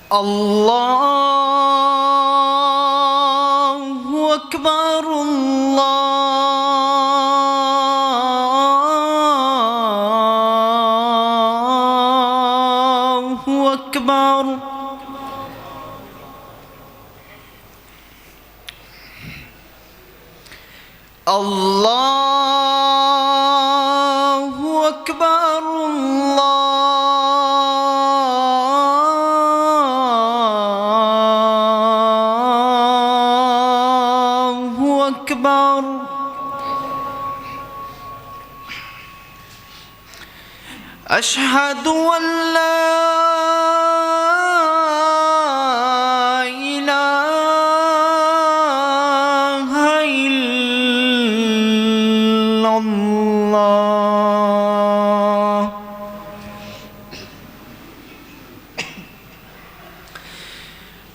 الله أكبر الله أكبر. الله أكبر الله أكبر. أشهد أن لا إله إلا الله.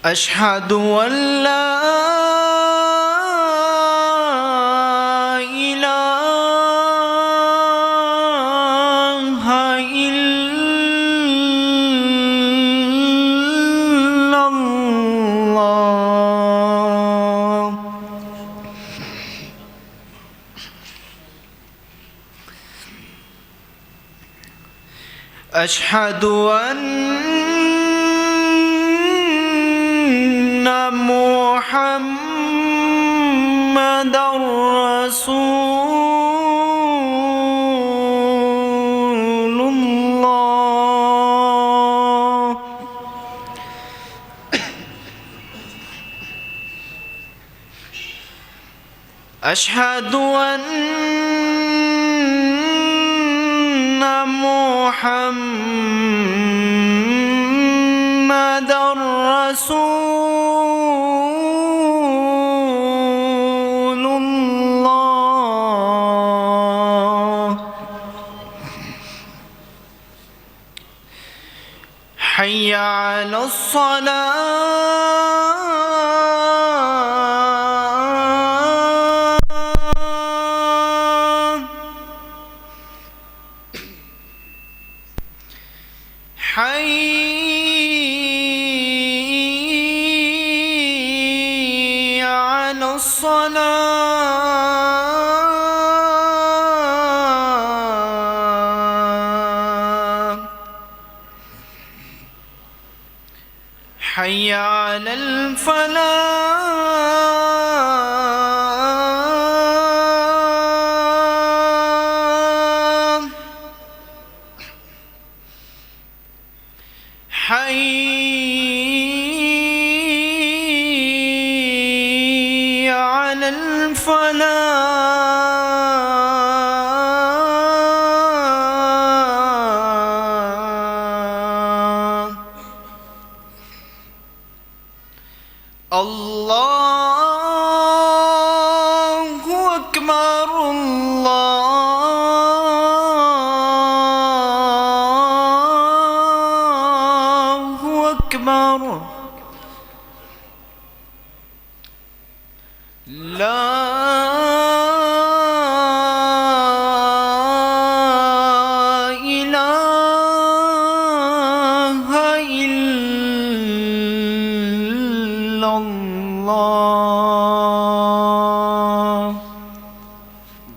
أشهد أن لا إله إلا الله. أشهد أن محمدًا رسول الله. أشهد أن محمدًا رسول الله. حي على الصلاة. حي على الصلاة. حي على الفلاح. حي على الفلاح. الله أكبر الله أكبر.